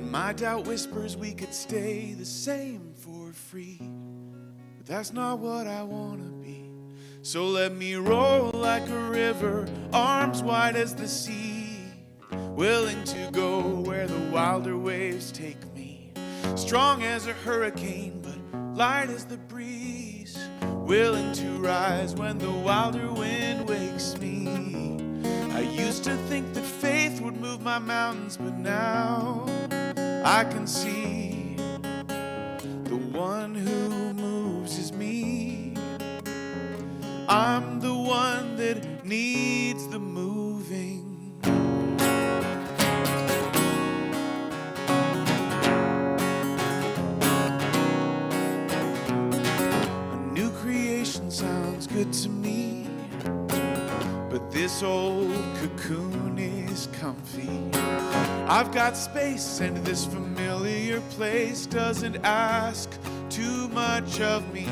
My doubt whispers we could stay the same for free, but that's not what I want to be. So let me roll like a river, arms wide as the sea, willing to go where the wilder waves take me. Strong as a hurricane, but light as the breeze, willing to rise when the wilder wind wakes me. I used to think that faith would move my mountains, but now I can see the one who moves is me. I'm the one that needs the moving. A new creation sounds good to me, but this old cocoon is comfy. I've got space, and this familiar place doesn't ask too much of me.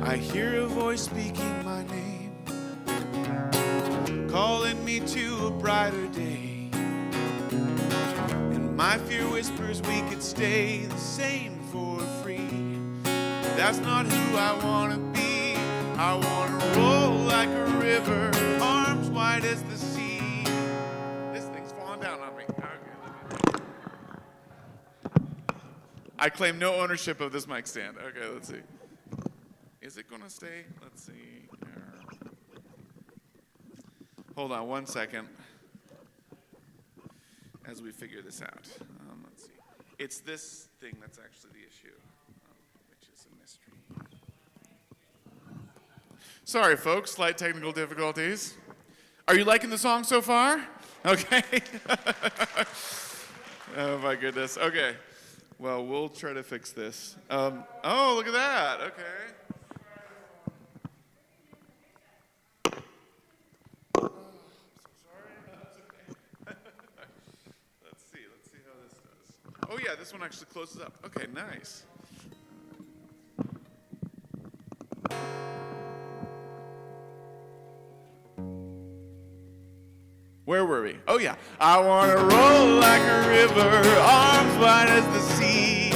I hear a voice speaking my name, calling me to a brighter day. And my fear whispers we could stay the same for free. That's not who I want to be. I want to roll like a river, arms wide as the sea. I claim no ownership of this mic stand. Okay, let's see. Is it gonna stay? Let's see. Hold on 1 second as we figure this out. Let's see. It's this thing that's actually the issue, which is a mystery. Sorry, folks, slight technical difficulties. Are you liking the song so far? Okay. Oh my goodness. Okay. Well, we'll try to fix this. Oh, look at that. Okay. Oh, so sorry. That's okay. Let's see how this does. Oh yeah, this one actually closes up. Okay, nice. Where were we? Oh yeah. I want to roll like a river, arms wide as the sea,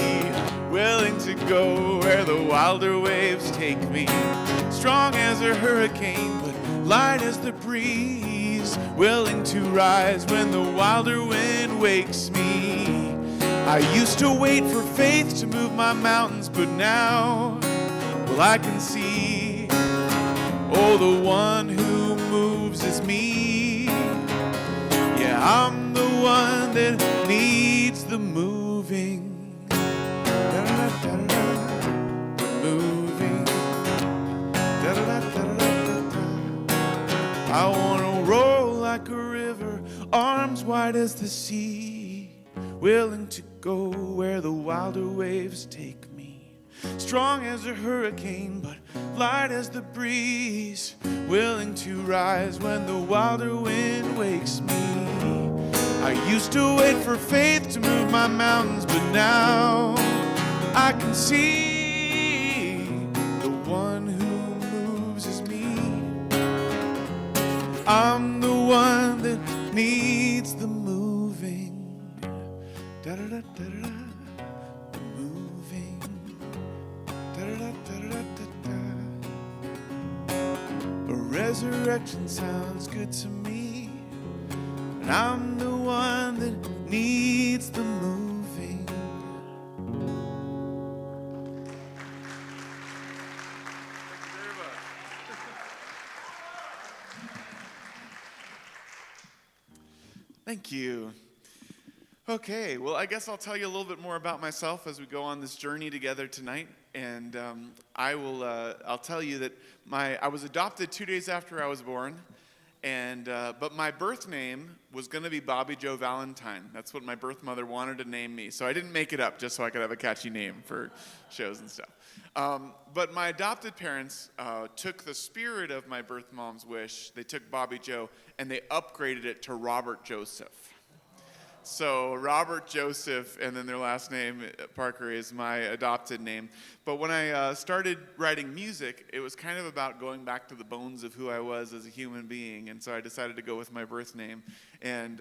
willing to go where the wilder waves take me. Strong as a hurricane, but light as the breeze, willing to rise when the wilder wind wakes me. I used to wait for faith to move my mountains, but now, well, I can see, oh, the one who moves is me. Yeah, I'm the one that needs the moving. Moving. I want to roll like a river, arms wide as the sea, willing to go where the wilder waves take me. Strong as a hurricane, but light as the breeze, willing to rise when the wilder wind wakes me. I used to wait for faith to move my mountains, but now I can see the one who moves is me. I'm the one that needs the moving. Da-da-da-da-da. The moving. Da-da-da-da-da-da-da. A resurrection sounds good to me, and I'm the one that needs the moving. Thank you. Okay, well, I guess I'll tell you a little bit more about myself as we go on this journey together tonight. And I'll tell you that I was adopted 2 days after I was born. But my birth name was going to be Bobby Joe Valentine. That's what my birth mother wanted to name me. So I didn't make it up just so I could have a catchy name for shows and stuff. But my adopted parents took the spirit of my birth mom's wish. They took Bobby Joe and they upgraded it to Robert Joseph. So Robert Joseph, and then their last name, Parker, is my adopted name. But when I started writing music, it was kind of about going back to the bones of who I was as a human being. And so I decided to go with my birth name. And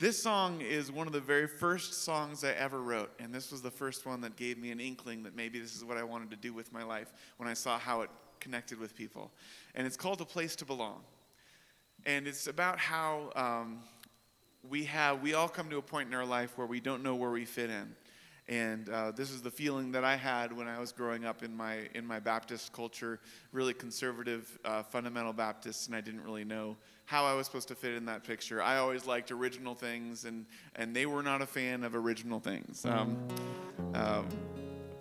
This song is one of the very first songs I ever wrote, and this was the first one that gave me an inkling that maybe this is what I wanted to do with my life when I saw how it connected with people. And it's called A Place to Belong. And it's about how we all come to a point in our life where we don't know where we fit in. And this is the feeling that I had when I was growing up in my Baptist culture, really conservative, fundamental Baptist, and I didn't really know how I was supposed to fit in that picture. I always liked original things, and they were not a fan of original things.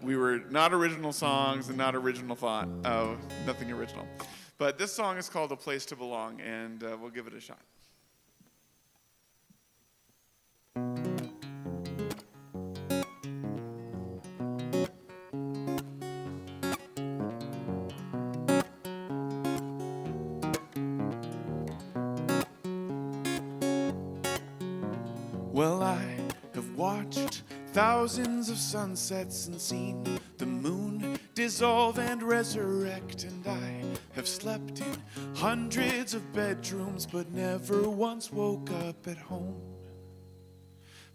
We were not original songs and not original thought, nothing original. But this song is called A Place to Belong, and we'll give it a shot. Well, I have watched thousands of sunsets and seen the moon dissolve and resurrect, and I have slept in hundreds of bedrooms but never once woke up at home.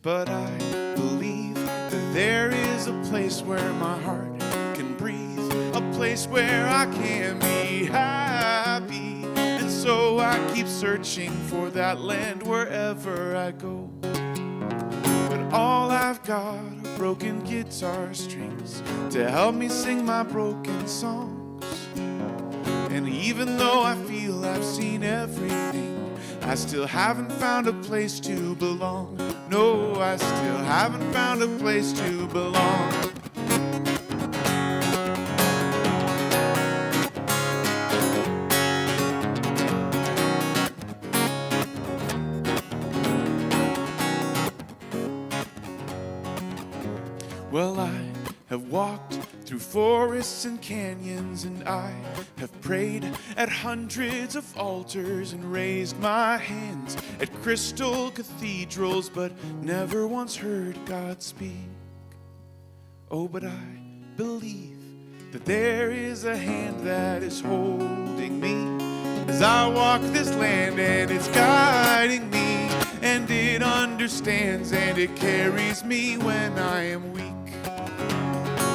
But I believe that there is a place where my heart can breathe, a place where I can be happy, and so I keep searching for that land wherever I go. All I've got are broken guitar strings to help me sing my broken songs. And even though I feel I've seen everything, I still haven't found a place to belong. No, I still haven't found a place to belong. Well, I have walked through forests and canyons, and I have prayed at hundreds of altars and raised my hands at crystal cathedrals, but never once heard God speak. Oh, but I believe that there is a hand that is holding me as I walk this land, and it's guiding me, and it understands, and it carries me when I am weak.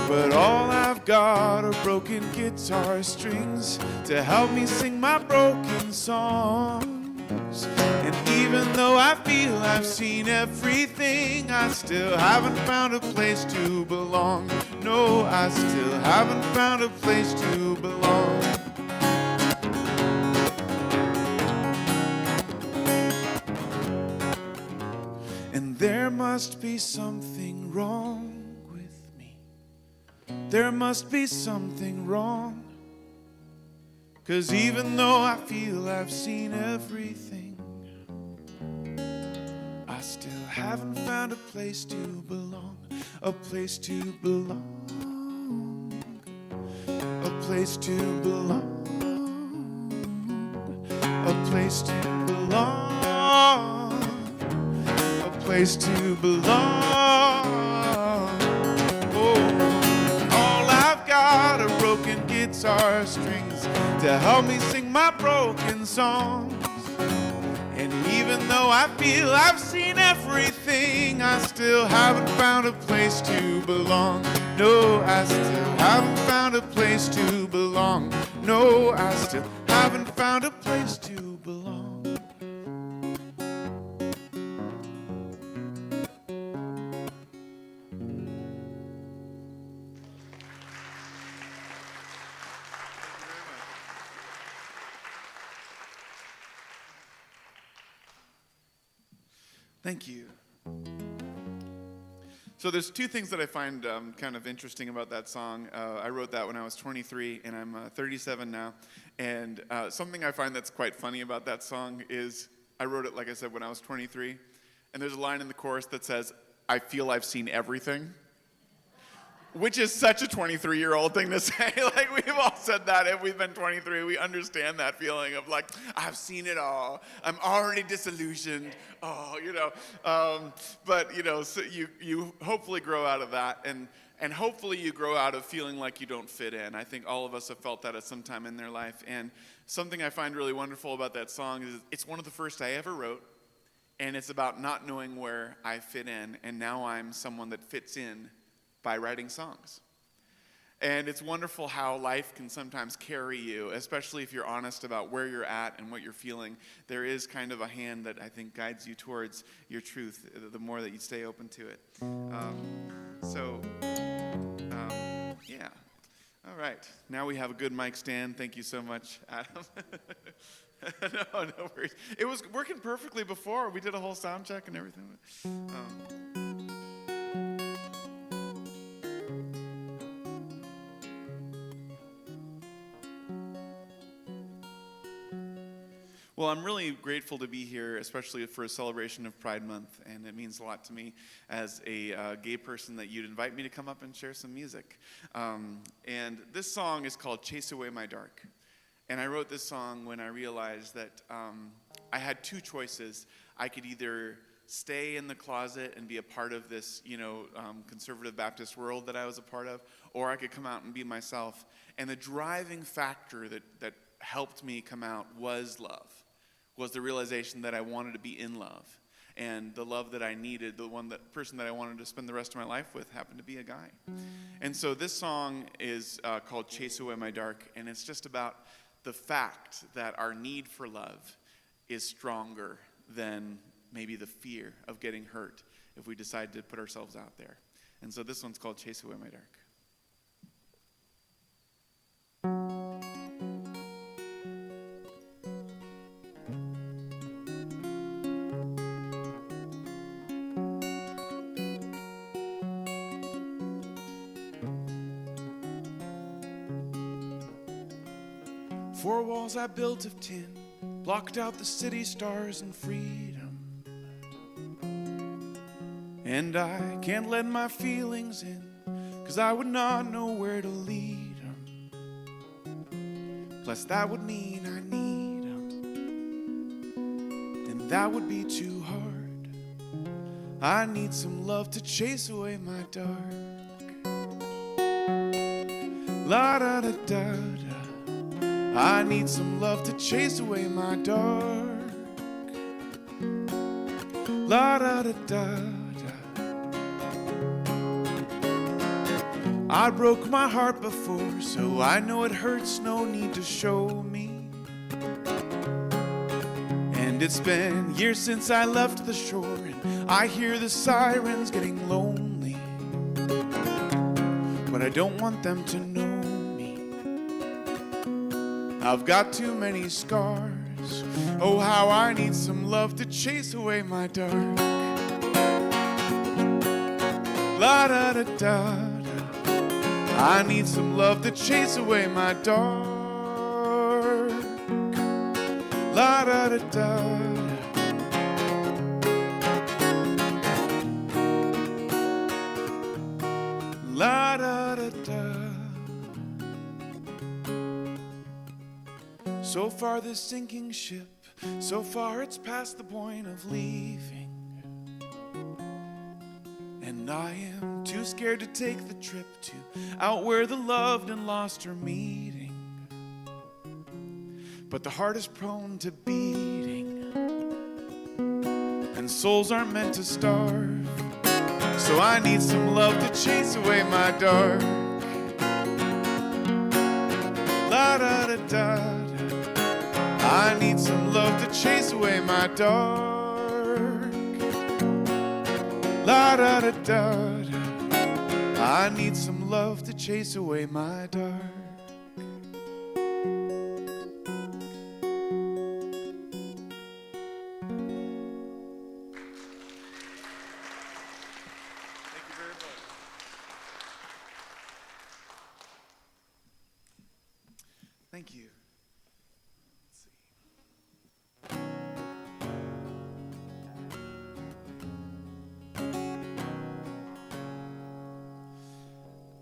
But all I've got are broken guitar strings to help me sing my broken songs. And even though I feel I've seen everything, I still haven't found a place to belong. No, I still haven't found a place to belong. And there must be something wrong. There must be something wrong, 'cause even though I feel I've seen everything, I still haven't found a place to belong, a place to belong, a place to belong, a place to belong, a place to belong. Broken guitar strings to help me sing my broken songs. And even though I feel I've seen everything, I still haven't found a place to belong. No, I still haven't found a place to belong. No, I still haven't found a place to belong. Thank you. So there's two things that I find kind of interesting about that song. I wrote that when I was 23, and I'm 37 now. And something I find that's quite funny about that song is I wrote it, like I said, when I was 23. And there's a line in the chorus that says, "I feel I've seen everything." Which is such a 23-year-old thing to say. Like, we've all said that if we've been 23. We understand that feeling of like, I've seen it all. I'm already disillusioned. Oh, you know. But, you know, so you hopefully grow out of that. And hopefully you grow out of feeling like you don't fit in. I think all of us have felt that at some time in their life. And something I find really wonderful about that song is it's one of the first I ever wrote. And it's about not knowing where I fit in, and now I'm someone that fits in by writing songs. And it's wonderful how life can sometimes carry you, especially if you're honest about where you're at and what you're feeling. There is kind of a hand that I think guides you towards your truth, the more that you stay open to it. Yeah. All right. Now we have a good mic stand. Thank you so much, Adam. No worries. It was working perfectly before. We did a whole sound check and everything. Well, I'm really grateful to be here, especially for a celebration of Pride Month, and it means a lot to me as a gay person that you'd invite me to come up and share some music. And this song is called Chase Away My Dark. And I wrote this song when I realized that I had two choices. I could either stay in the closet and be a part of this, conservative Baptist world that I was a part of, or I could come out and be myself. And the driving factor that helped me come out was love, was the realization that I wanted to be in love. And the love that I needed, person that I wanted to spend the rest of my life with happened to be a guy. And so this song is called Chase Away My Dark, and it's just about the fact that our need for love is stronger than maybe the fear of getting hurt if we decide to put ourselves out there. And so this one's called Chase Away My Dark. Four walls I built of tin blocked out the city stars and freedom. And I can't let my feelings in, 'cause I would not know where to lead them. Plus that would mean I need them, and that would be too hard. I need some love to chase away my dark. La da da da da. I need some love to chase away my dark. La da da da da. I broke my heart before, so I know it hurts, no need to show me. And it's been years since I left the shore, and I hear the sirens getting lonely. But I don't want them to know. I've got too many scars. Oh, how I need some love to chase away my dark. La da da da da. I need some love to chase away my dark. La da da da da. La da da da. So far this sinking ship, so far it's past the point of leaving. And I am too scared to take the trip to out where the loved and lost are meeting. But the heart is prone to beating, and souls aren't meant to starve. So I need some love to chase away my dark. La da da da. I need some love to chase away my dark. La da da da da. I need some love to chase away my dark. Thank you very much. Thank you.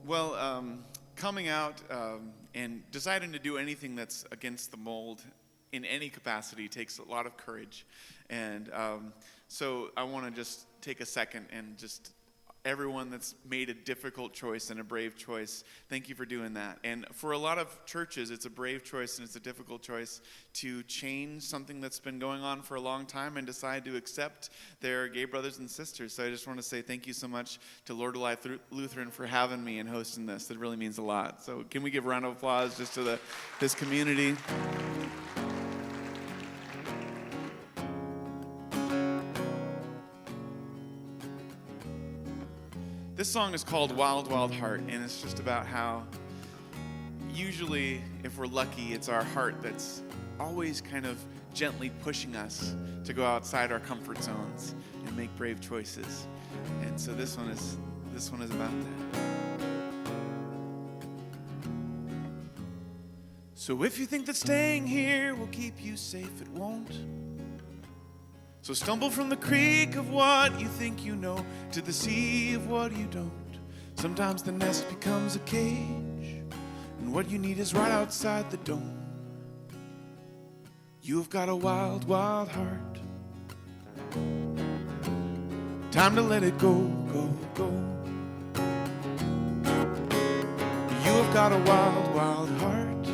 Well, coming out and deciding to do anything that's against the mold in any capacity takes a lot of courage. And so I want to just take a second and just everyone that's made a difficult choice and a brave choice. Thank you for doing that. And for a lot of churches, it's a brave choice and it's a difficult choice to change something that's been going on for a long time and decide to accept their gay brothers and sisters. So I just want to say thank you so much to Lord of Life Lutheran for having me and hosting this. It really means a lot. So can we give a round of applause just to this community? This song is called Wild, Wild Heart, and it's just about how usually, if we're lucky, it's our heart that's always kind of gently pushing us to go outside our comfort zones and make brave choices. And so this one is about that. So if you think that staying here will keep you safe, it won't. So stumble from the creek of what you think you know to the sea of what you don't. Sometimes the nest becomes a cage, and what you need is right outside the dome. You've got a wild, wild heart. Time to let it go, go, go. You've got a wild, wild heart.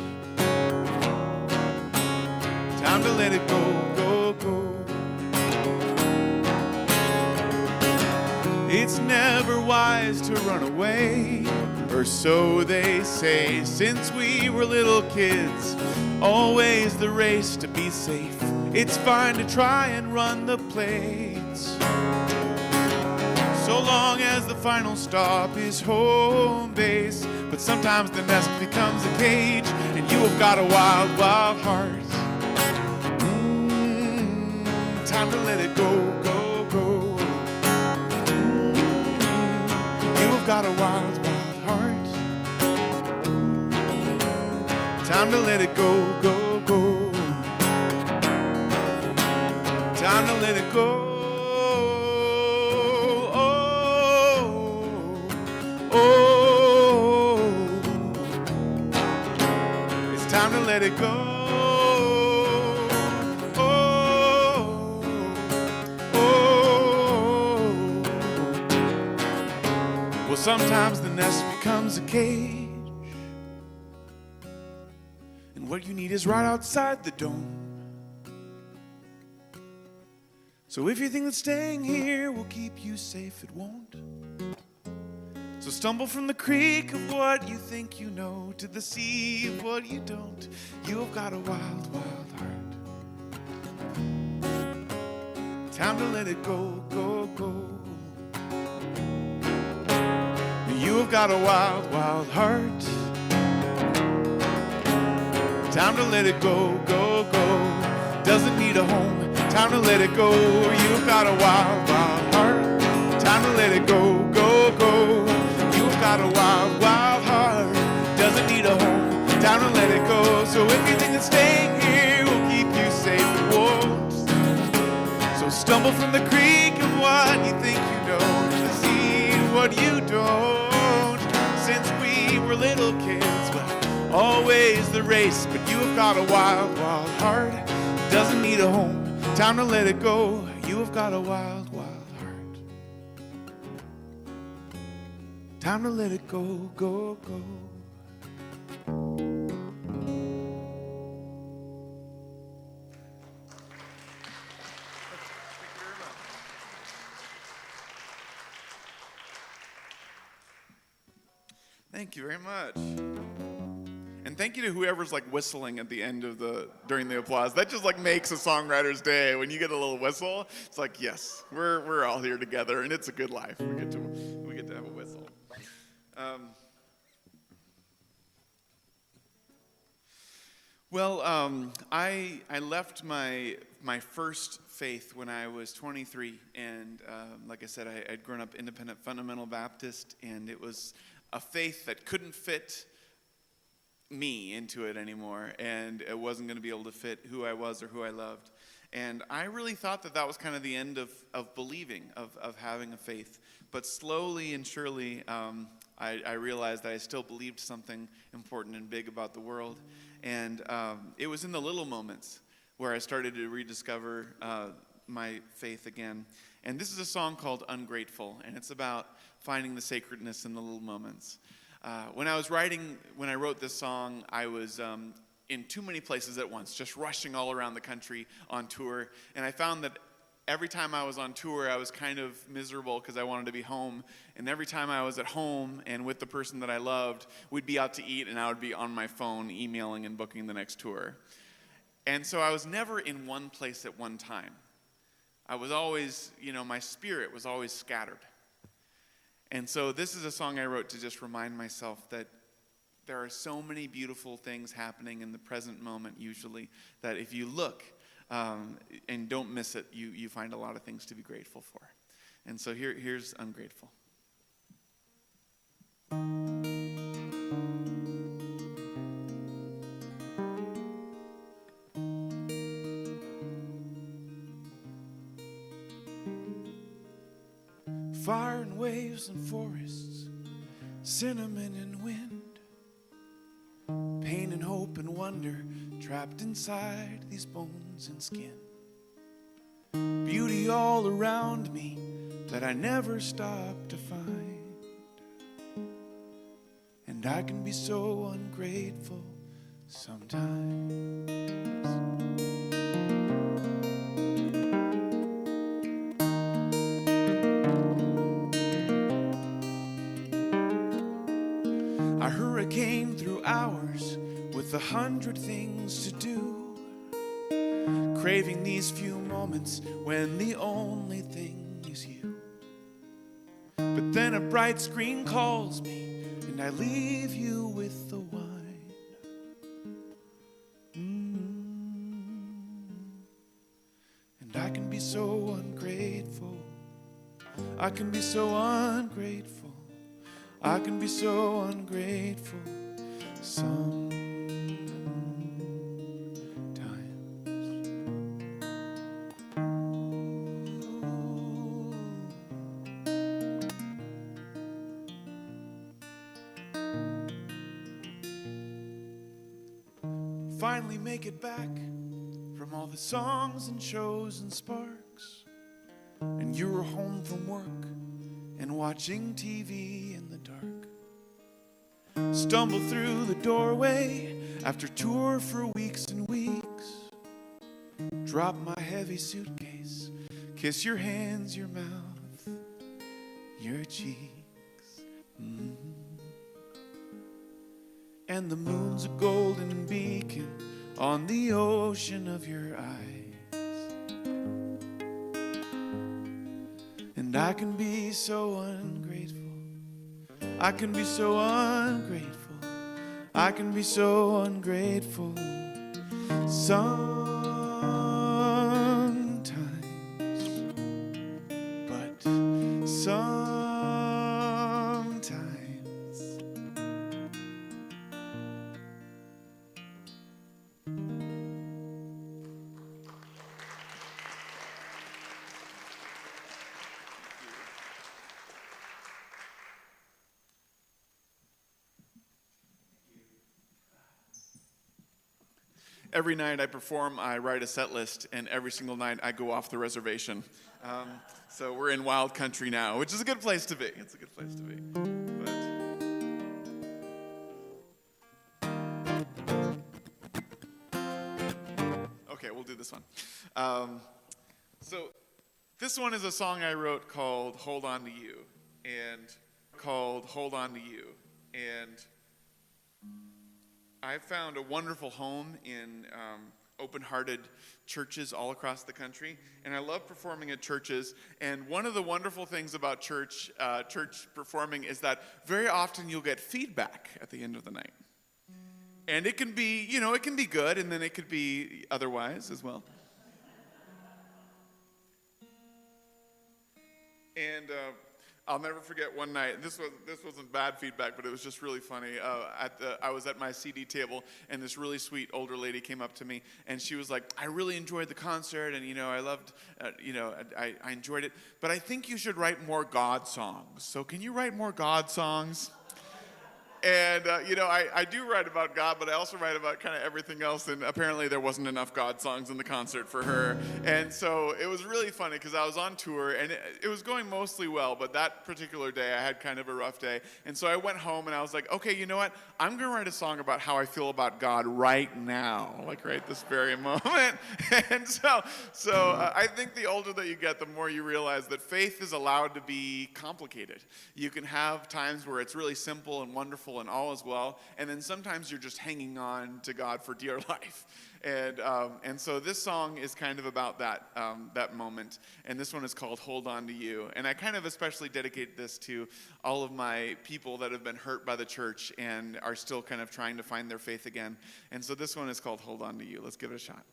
Time to let it go, go, go. It's never wise to run away, or so they say. Since we were little kids, always the race to be safe. It's fine to try and run the plates, so long as the final stop is home base. But sometimes the nest becomes a cage, and you have got a wild, wild heart. Time to let it go, go, go. You've got a wild, wild heart. Time to let it go, go, go. Time to let it go. Oh, oh. It's time to let it go. Sometimes the nest becomes a cage, and what you need is right outside the dome. So if you think that staying here will keep you safe, it won't. So stumble from the creek of what you think you know to the sea of what you don't. You've got a wild, wild heart. Time to let it go, go, go. You've got a wild, wild heart. Time to let it go, go, go. Doesn't need a home. Time to let it go. You've got a wild, wild heart. Time to let it go, go, go. You've got a wild, wild heart. Doesn't need a home. Time to let it go. So if you think that staying here will keep you safe, it won't. So stumble from the creek of what you think you know to the sea of what you don't. Since we were little kids, well, always the race. But you've got a wild, wild heart. Doesn't need a home. Time to let it go. You have got a wild, wild heart. Time to let it go, go, go. Thank you very much. And thank you to whoever's like whistling at the end of during the applause. That just like makes a songwriter's day. When you get a little whistle, it's like, yes, we're all here together and it's a good life. We get to have a whistle. I left my first faith when I was 23, and like I said, I'd grown up independent fundamental Baptist, and it was a faith that couldn't fit me into it anymore, and it wasn't going to be able to fit who I was or who I loved. And I really thought that was kind of the end of believing, of having a faith. But slowly and surely, I realized that I still believed something important and big about the world. And it was in the little moments where I started to rediscover my faith again. And this is a song called Ungrateful, and it's about finding the sacredness in the little moments. When I wrote this song, I was in too many places at once, just rushing all around the country on tour. And I found that every time I was on tour, I was kind of miserable because I wanted to be home. And every time I was at home and with the person that I loved, we'd be out to eat, and I would be on my phone emailing and booking the next tour. And so I was never in one place at one time. I was always, my spirit was always scattered. And so this is a song I wrote to just remind myself that there are so many beautiful things happening in the present moment usually, that if you look and don't miss it, you find a lot of things to be grateful for. And so here's Ungrateful. Fire and waves and forests, cinnamon and wind, pain and hope and wonder trapped inside these bones and skin. Beauty all around me that I never stop to find. And I can be so ungrateful sometimes. A hurricane through hours with 100 things to do, craving these few moments when the only thing is you. But then a bright screen calls me and I leave you with the wine. And I can be so ungrateful. I can be so ungrateful. I can be so ungrateful sometimes. Finally make it back from all the songs and shows and sparks, and you were home from work and watching TV in the dark. Stumble through the doorway after tour for weeks and weeks. Drop my heavy suitcase, kiss your hands, your mouth, your cheeks. And the moon's a golden beacon on the ocean of your eyes. And I can be so ungrateful. I can be so ungrateful. I can be so ungrateful sometimes. But sometimes. Every night I perform, I write a set list, and every single night I go off the reservation. So we're in wild country now, which is a good place to be. It's a good place to be. Okay, we'll do this one. So this one is a song I wrote called Hold On To You, and I found a wonderful home in open-hearted churches all across the country, and I love performing at churches. And one of the wonderful things about church performing is that very often you'll get feedback at the end of the night, and it can be, it can be good, and then it could be otherwise as well. And I'll never forget one night. This wasn't bad feedback, but it was just really funny. I was at my CD table, and this really sweet older lady came up to me, and she was like, "I really enjoyed the concert, and I loved, I enjoyed it. But I think you should write more God songs. So can you write more God songs?" And, I do write about God, but I also write about kind of everything else. And apparently there wasn't enough God songs in the concert for her. And so it was really funny because I was on tour and it was going mostly well. But that particular day I had kind of a rough day. And so I went home and I was like, okay, you know what? I'm going to write a song about how I feel about God right now, like right this very moment. And so I think the older that you get, the more you realize that faith is allowed to be complicated. You can have times where it's really simple and wonderful and all is well, and then sometimes you're just hanging on to God for dear life. And so this song is kind of about that moment, and this one is called Hold On To You. And I kind of especially dedicate this to all of my people that have been hurt by the church and are still kind of trying to find their faith again. And so this one is called Hold On To You. Let's give it a shot.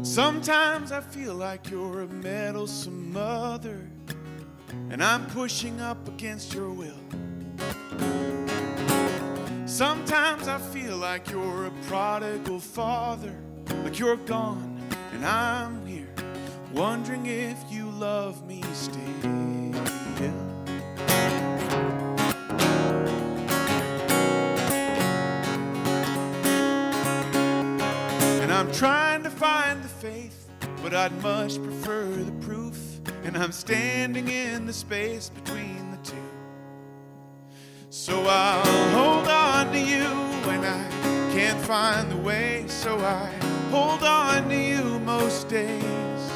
Sometimes I feel like you're a meddlesome mother, and I'm pushing up against your will. Sometimes I feel like you're a prodigal father, like you're gone and I'm here, wondering if you love me still. And I'm trying to find the faith, but I'd much prefer the proof. And I'm standing in the space between the two. So I'll hold on to you when I can't find the way. So I hold on to you most days.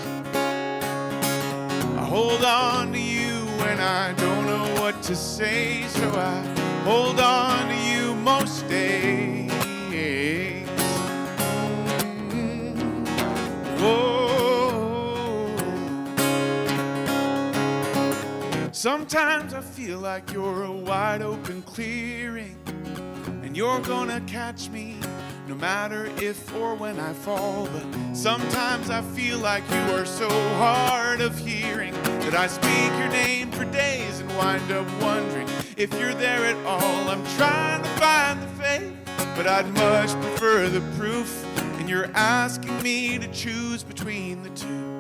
I hold on to you when I don't know what to say. So I hold on to you most days. Sometimes I feel like you're a wide open clearing, and you're gonna catch me no matter if or when I fall. But sometimes I feel like you are so hard of hearing that I speak your name for days and wind up wondering if you're there at all. I'm trying to find the faith, but I'd much prefer the proof, and you're asking me to choose between the two.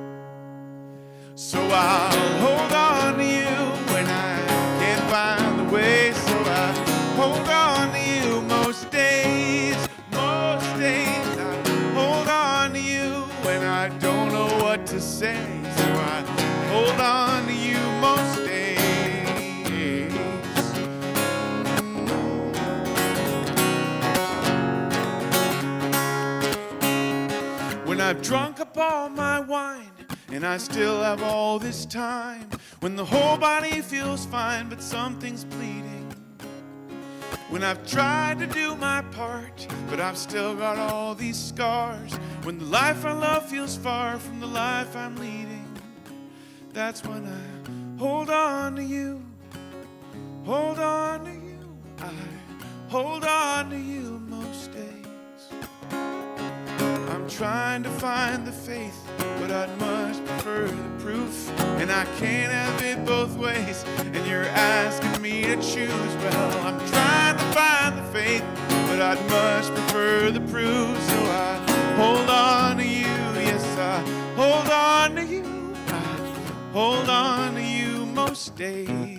So I'll hold on to you when I can't find the way. So I hold on to you most days, most days. I hold on to you when I don't know what to say. So I hold on to you most days. When I've drunk up all my wine and I still have all this time, when the whole body feels fine but something's bleeding, when I've tried to do my part but I've still got all these scars, when the life I love feels far from the life I'm leading, that's when I hold on to you, hold on to you. I hold on to you most days. I'm trying to find the faith, but I'd much prefer the proof. And I can't have it both ways, and you're asking me to choose. Well, I'm trying to find the faith, but I'd much prefer the proof. So I hold on to you, yes, I hold on to you. I hold on to you most days.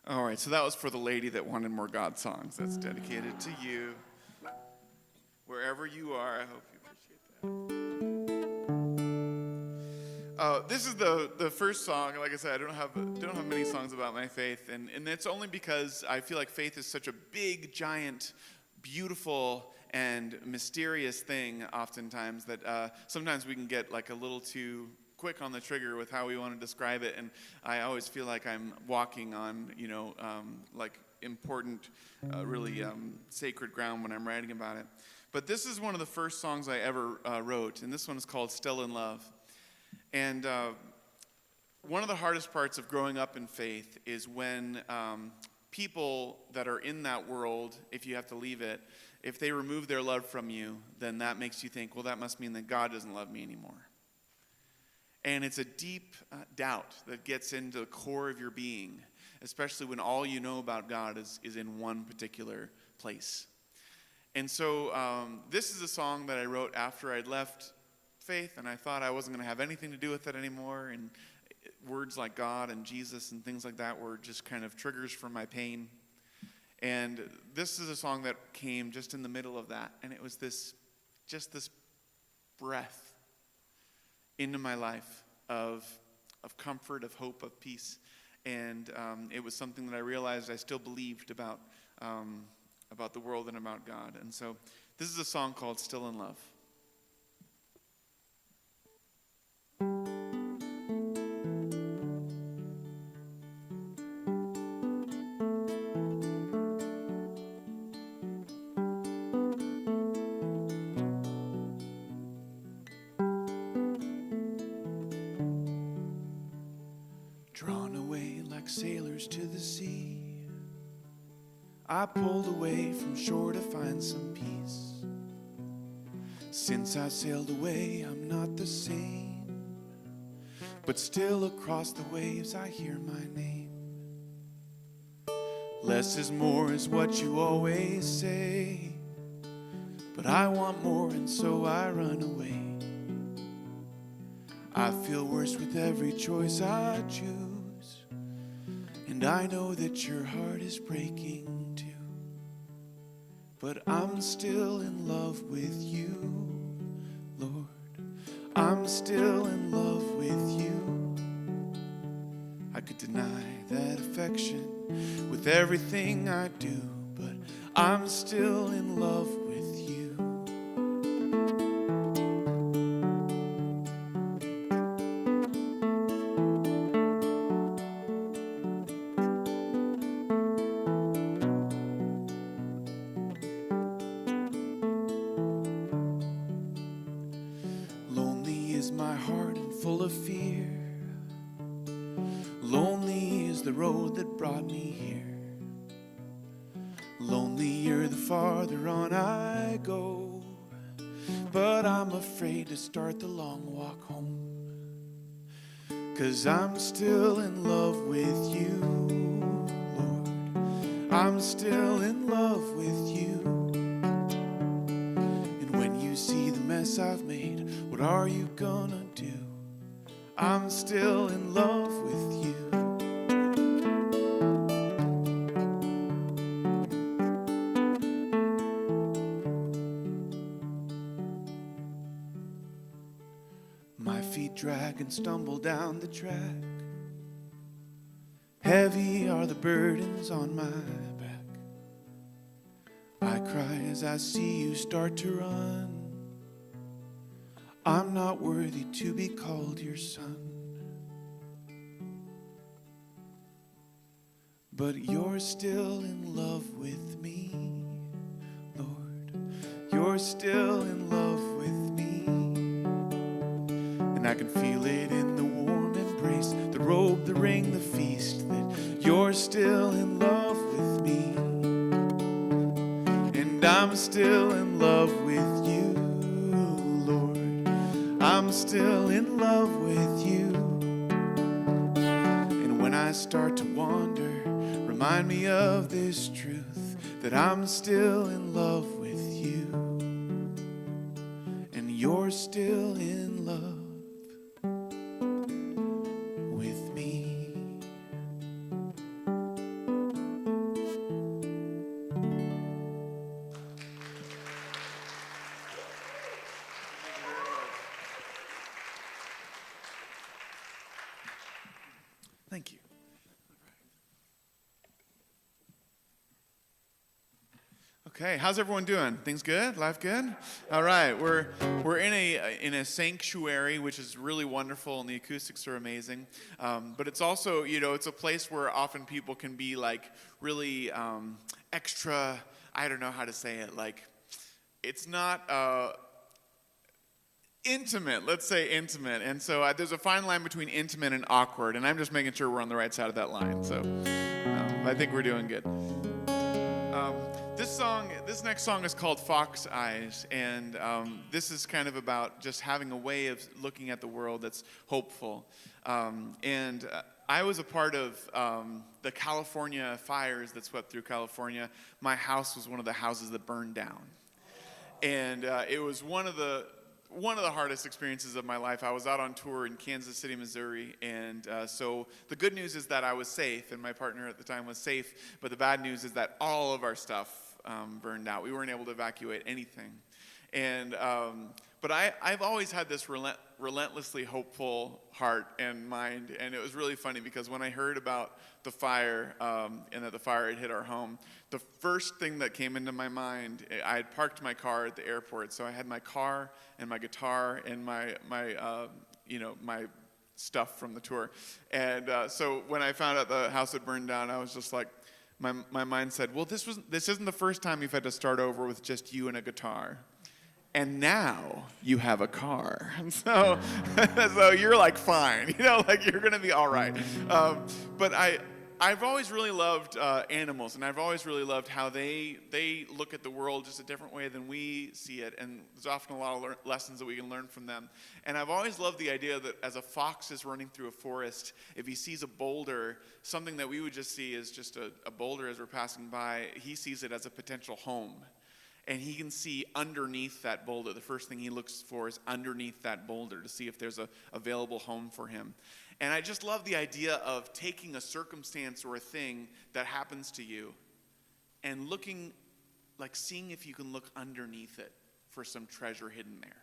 All right, so that was for the lady that wanted more God songs. That's dedicated to you. Wherever you are, I hope you appreciate that. This is the first song. Like I said, I don't have many songs about my faith, and it's only because I feel like faith is such a big, giant, beautiful, and mysterious thing oftentimes that sometimes we can get like a little too quick on the trigger with how we want to describe it, and I always feel like I'm walking on, like important, really sacred ground when I'm writing about it. But this is one of the first songs I ever wrote, and this one is called Still in Love. And one of the hardest parts of growing up in faith is when people that are in that world, if you have to leave it, if they remove their love from you, then that makes you think, well, that must mean that God doesn't love me anymore. And it's a deep doubt that gets into the core of your being, especially when all you know about God is in one particular place. And so this is a song that I wrote after I'd left faith, and I thought I wasn't going to have anything to do with it anymore, and words like God and Jesus and things like that were just kind of triggers for my pain. And this is a song that came just in the middle of that, and it was this breath into my life of comfort, of hope, of peace. And it was something that I realized I still believed about the world and about God. And so this is a song called Still in Love. Drawn away like sailors to the sea, I pulled away from shore to find some peace. Since I sailed away, I'm not the same, but still across the waves I hear my name. Less is more is what you always say, but I want more and so I run away. I feel worse with every choice I choose, and I know that your heart is breaking too. But I'm still in love with you, Lord. I'm still in love with you. I could deny that affection with everything I do, but I'm still in love with you. My heart and full of fear. Lonely is the road that brought me here. Lonelier the farther on I go, but I'm afraid to start the long walk home. 'Cause I'm still in love with you, Lord. I'm still in love with you. And when you see the mess I've made, what are you gonna do? I'm still in love with you. My feet drag and stumble down the track. Heavy are the burdens on my back. I cry as I see you start to run. I'm not worthy to be called your son. But you're still in love with me, Lord. You're still in love with me. And I can feel it in the warm embrace, the robe, the ring, the feast, that you're still in love with me. And I'm still in love with you, Lord. I'm still in love with you. And when I start to wander, remind me of this truth, that I'm still in love with you. And you're still in love with me. Thank you. Okay, how's everyone doing? Things good? Life good? All right, we're in a sanctuary, which is really wonderful, and the acoustics are amazing. But it's also, it's a place where often people can be like really extra. I don't know how to say it. Like, it's not. intimate. Let's say intimate. And so there's a fine line between intimate and awkward, and I'm just making sure we're on the right side of that line. So I think we're doing good. This next song is called Fox Eyes, and this is kind of about just having a way of looking at the world that's hopeful. I was a part of the California fires that swept through California. My house was one of the houses that burned down, and it was one of the hardest experiences of my life. I was out on tour in Kansas City, Missouri, and so the good news is that I was safe, and my partner at the time was safe, but the bad news is that all of our stuff burned out. We weren't able to evacuate anything. But I've always had this relentlessly hopeful heart and mind, and it was really funny because when I heard about the fire and that the fire had hit our home, the first thing that came into my mind, I had parked my car at the airport, so I had my car and my guitar and my stuff from the tour. And so when I found out the house had burned down, I was just like, my mind said, well, this isn't the first time you've had to start over with just you and a guitar. And now you have a car. So you're like fine, like you're gonna be all right. But I've always really loved animals, and I've always really loved how they look at the world just a different way than we see it, and there's often a lot of lessons that we can learn from them. And I've always loved the idea that as a fox is running through a forest, if he sees a boulder, something that we would just see as just a boulder as we're passing by, he sees it as a potential home. And he can see underneath that boulder. The first thing he looks for is underneath that boulder to see if there's a available home for him. And I just love the idea of taking a circumstance or a thing that happens to you and seeing if you can look underneath it for some treasure hidden there.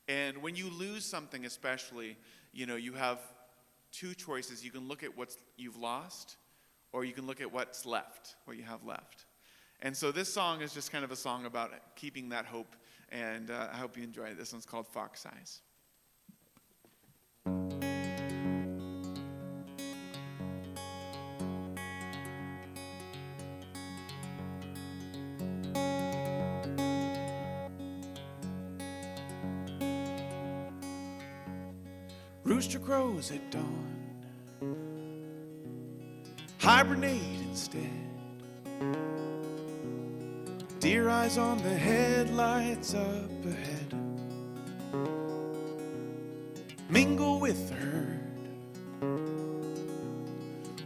And when you lose something especially, you have two choices. You can look at what you've lost, or you can look at what's left, what you have left. And so this song is just kind of a song about keeping that hope, and I hope you enjoy it. This one's called Fox Eyes. Rooster crows at dawn, hibernate instead. Deer eyes on the headlights up ahead, mingle with the herd,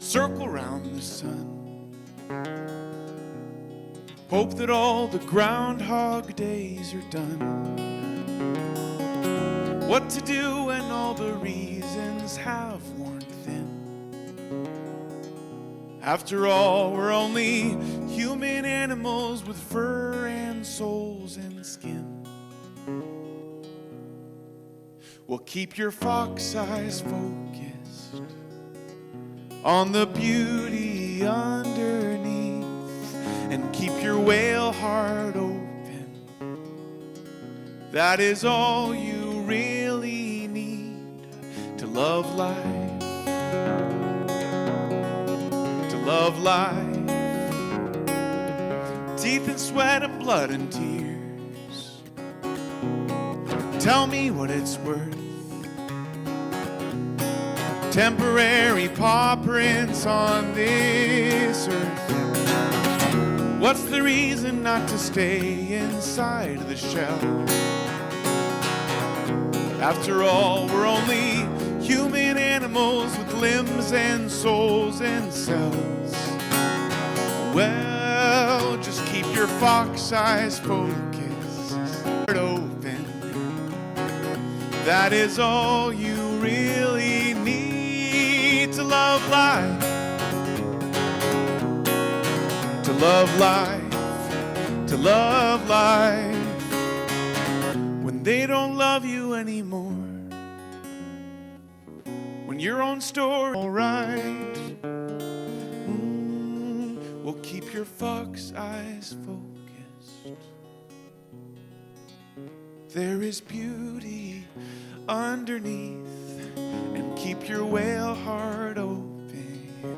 circle round the sun, hope that all the groundhog days are done. What to do when all the reasons have worn thin? After all, we're only human animals with fur and souls and skin. Well, keep your fox eyes focused on the beauty underneath, and keep your whale heart open. That is all you really need to love life. Love life, teeth and sweat and blood and tears. Tell me what it's worth. Temporary paw prints on this earth. What's the reason not to stay inside the shell? After all, we're only human animals with limbs and souls and cells. Well, just keep your fox eyes focused, heart open. That is all you really need to love life. To love life, to love life. When they don't love you anymore, when your own story all right. Well, keep your fox eyes focused. There is beauty underneath, and keep your whale heart open.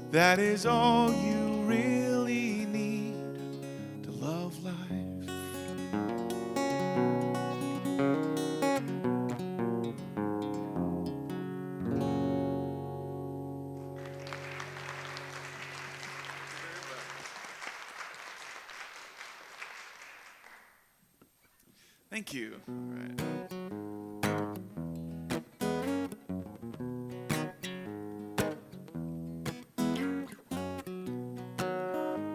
That is all you really need to love life. Thank you. All right.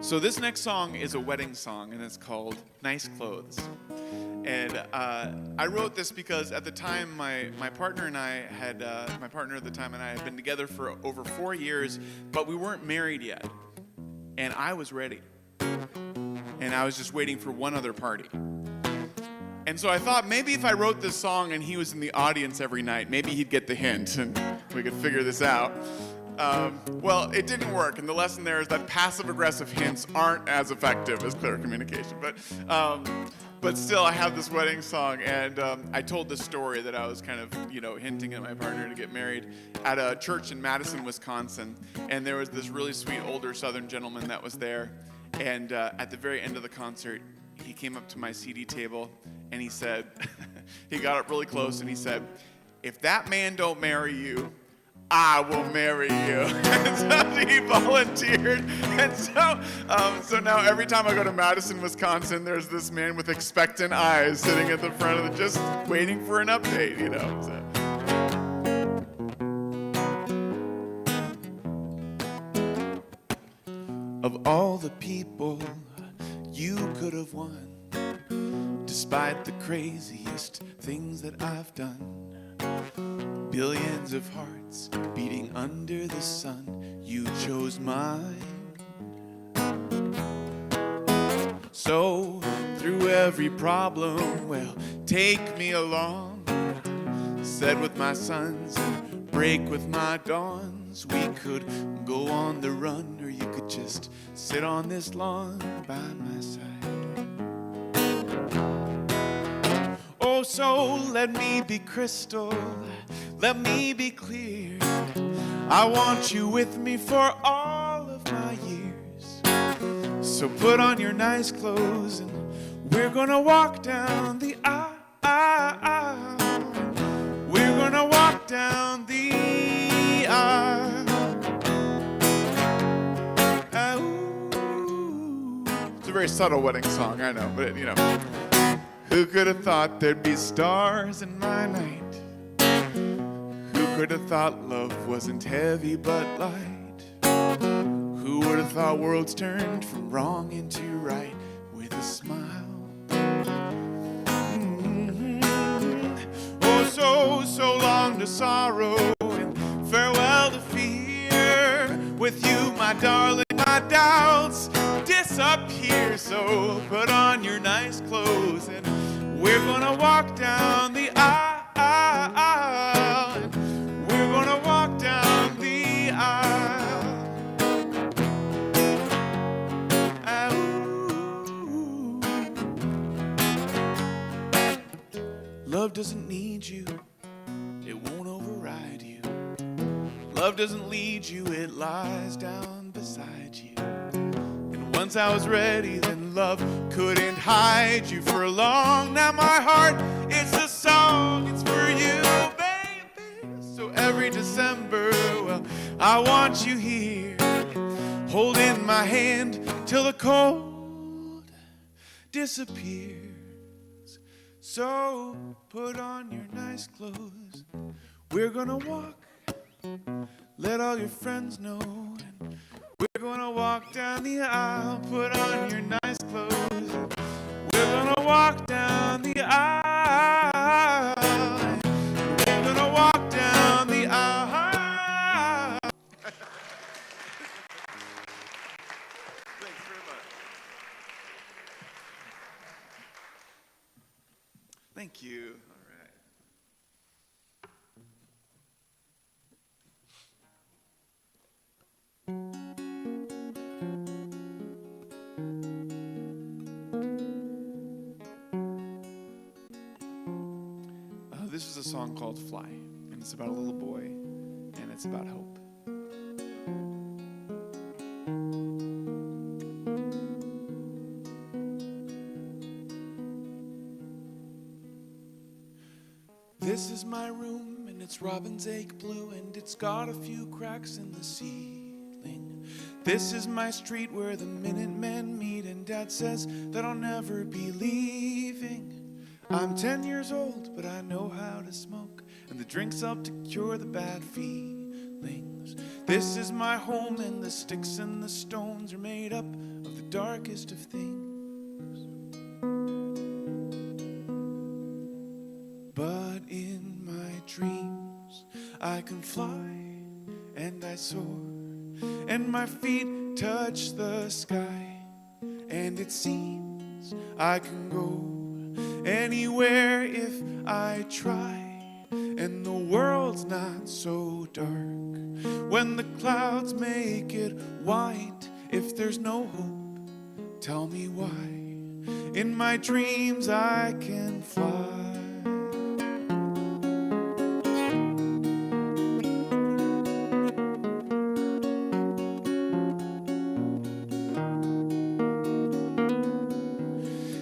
So this next song is a wedding song, and it's called Nice Clothes. And I wrote this because at the time, my partner and I had, my partner at the time and I had been together for over 4 years, but we weren't married yet. And I was ready. And I was just waiting for one other party. And so I thought maybe if I wrote this song and he was in the audience every night, maybe he'd get the hint and we could figure this out. Well, it didn't work, and the lesson there is that passive-aggressive hints aren't as effective as clear communication. But still, I have this wedding song, and I told this story that I was kind of, hinting at my partner to get married at a church in Madison, Wisconsin, and there was this really sweet older Southern gentleman that was there, and at the very end of the concert, he came up to my CD table, and he said, he got up really close, and he said, "If that man don't marry you, I will marry you." And so he volunteered. And so now every time I go to Madison, Wisconsin, there's this man with expectant eyes sitting at the front of just waiting for an update, So. Of all the people you could have won, despite the craziest things that I've done, billions of hearts beating under the sun, you chose mine. So through every problem, well, take me along. Set with my sons and break with my dawns. We could go on the run, or you could just sit on this lawn by my side. Oh, so let me be crystal, let me be clear. I want you with me for all of my years. So put on your nice clothes and we're gonna walk down the aisle. We're gonna walk down the aisle. It's a very subtle wedding song, I know, but Who could have thought there'd be stars in my night? Who could have thought love wasn't heavy but light? Who would have thought worlds turned from wrong into right with a smile? Oh, so long to sorrow and farewell to fear. With you, my darling, my doubts disappear. So put on your nice clothes and we're gonna walk down the aisle. And we're gonna walk down the aisle. Love doesn't need you, it won't override you. Love doesn't lead you, it lies down beside you. And once I was ready, then love couldn't hide you for long. Now my heart, it's a song, it's for you, baby. So every December, well, I want you here, holding my hand till the cold disappears. So put on your nice clothes, we're gonna walk, let all your friends know, and we're gonna walk down the aisle. Put on your nice clothes, we're gonna walk down the aisle. We're gonna walk down the aisle. Thanks very much. Thank you. All right. This is a song called Fly, and it's about a little boy, and it's about hope. This is my room, and it's robin's egg blue, and it's got a few cracks in the ceiling. This is my street where the Minutemen meet, and Dad says that I'll never be leaving. I'm 10 years old, but I know how to smoke, and the drinks help to cure the bad feelings. This is my home, and the sticks and the stones are made up of the darkest of things. But in my dreams I can fly and I soar, and my feet touch the sky, and it seems I can go anywhere if I try, and the world's not so dark when the clouds make it white. If there's no hope, tell me why. In my dreams I can fly.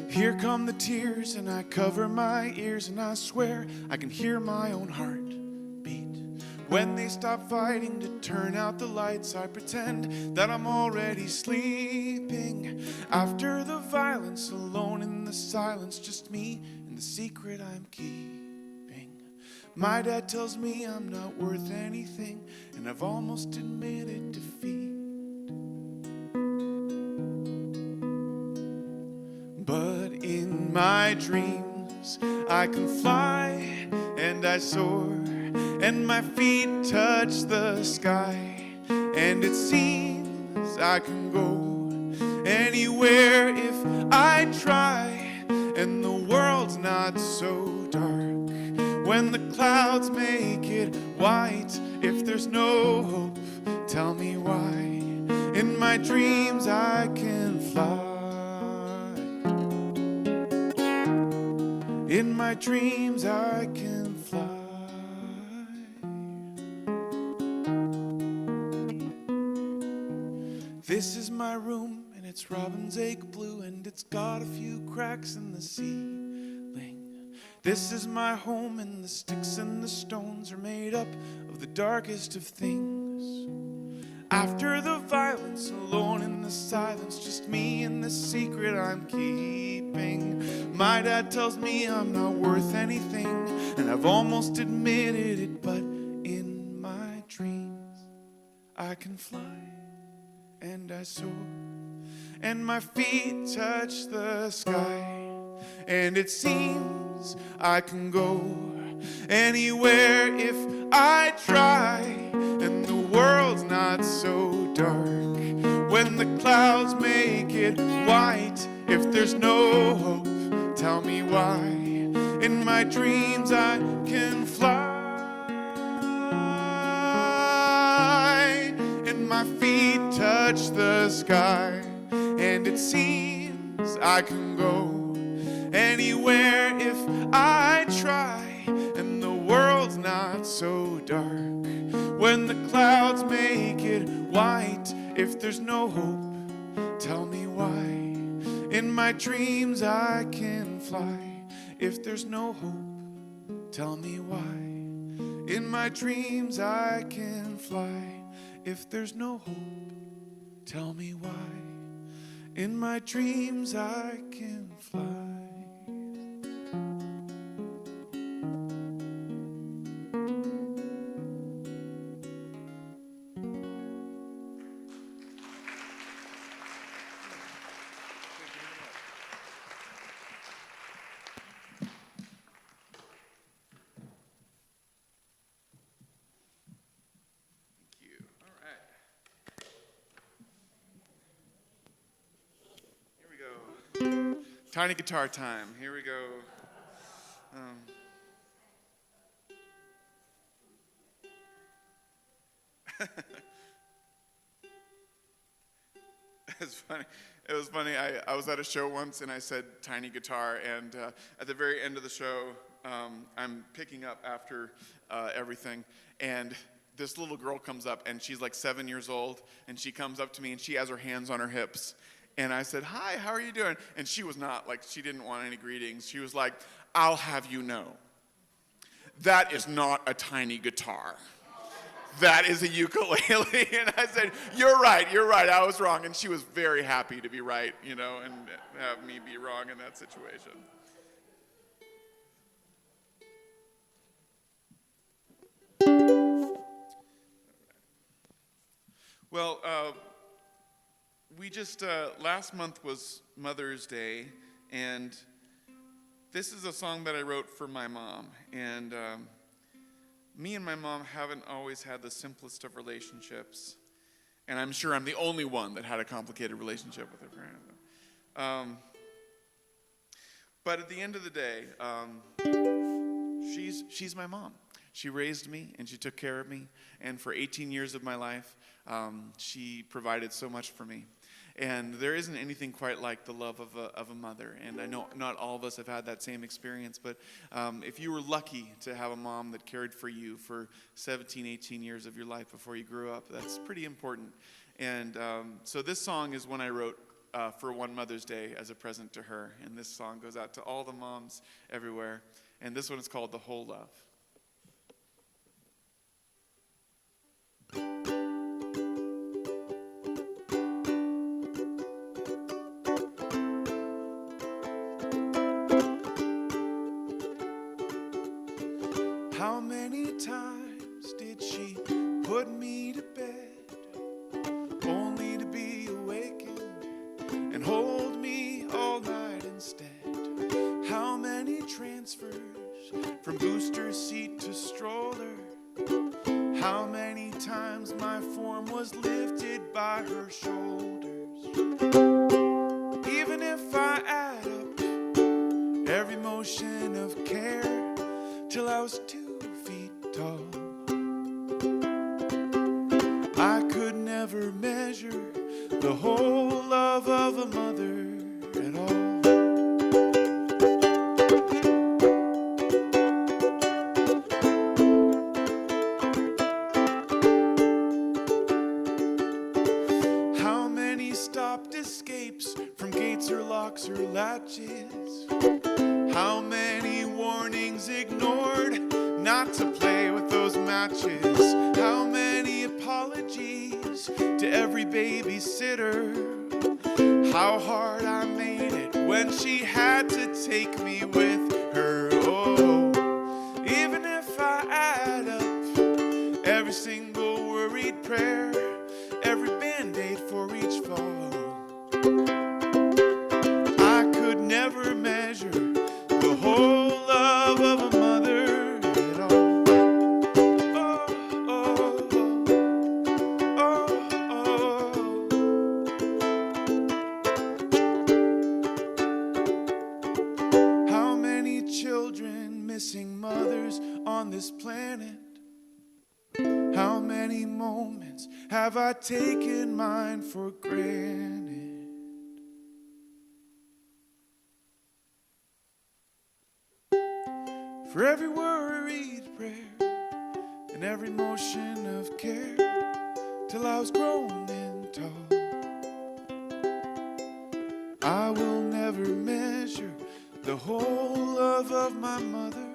Here come the tears, and I cover my ears, and I swear I can hear my own heart beat. When they stop fighting to turn out the lights, I pretend that I'm already sleeping. After the violence, alone in the silence, just me and the secret I'm keeping. My dad tells me I'm not worth anything, and I've almost admitted defeat. But in my dreams I can fly and I soar, and my feet touch the sky, and it seems I can go anywhere if I try, and the world's not so dark when the clouds make it white. If there's no hope, tell me why. In my dreams I can fly. In my dreams I can fly. This is my room, and it's robin's egg blue, and it's got a few cracks in the ceiling. This is my home, and the sticks and the stones are made up of the darkest of things. After the violence, alone in the silence, just me and the secret I'm keeping. My dad tells me I'm not worth anything, and I've almost admitted it, but in my dreams I can fly and I soar, and my feet touch the sky, and it seems I can go anywhere if I try, and the world's not so dark when the clouds make it white. If there's no hope, tell me why. In my dreams I can fly, and my feet touch the sky, and it seems I can go anywhere if I try, and the world's not so dark when the clouds make it white. If there's no hope, tell me why. In my dreams I can fly. If there's no hope, tell me why. In my dreams I can fly. If there's no hope, tell me why. In my dreams I can fly. Tiny guitar time. Here we go. It's funny. It was funny. I was at a show once and I said tiny guitar, and at the very end of the show, I'm picking up after everything, and this little girl comes up, and she's like 7 years old, and she comes up to me and she has her hands on her hips. And I said, "Hi, how are you doing?" And she was not, like, she didn't want any greetings. She was like, "I'll have you know, that is not a tiny guitar. That is a ukulele." And I said, you're right, I was wrong. And she was very happy to be right, and have me be wrong in that situation. Well, we just, last month was Mother's Day, and this is a song that I wrote for my mom. And me and my mom haven't always had the simplest of relationships. And I'm sure I'm the only one that had a complicated relationship with her parents. But at the end of the day, she's my mom. She raised me and she took care of me. And for 18 years of my life, she provided so much for me. And there isn't anything quite like the love of a mother. And I know not all of us have had that same experience, but if you were lucky to have a mom that cared for you for 17, 18 years of your life before you grew up, that's pretty important. And so this song is one I wrote for one Mother's Day as a present to her. And this song goes out to all the moms everywhere. And this one is called The Whole Love. How many times did she put me to bed, only to be awakened and hold me all night instead? How many transfers from booster seat to stroller? How many times my form was lifted by her shoulders? Even if I add up every motion of care till I was 2 feet tall, I could never measure the whole love of a mother at all. How many stopped escapes from gates or locks or latches? How many warnings ignored not to play with those matches? How many apologies to every babysitter? How hard I made it when she had to take me with her. Oh, even if I add up every single worried prayer, every band-aid for each fall, I could never measure the whole love of a mother at all. Oh, oh, oh, oh, oh. How many children missing mothers on this planet? How many moments have I taken mine for granted? For every worried prayer and every motion of care, till I was grown and tall, I will never measure the whole love of my mother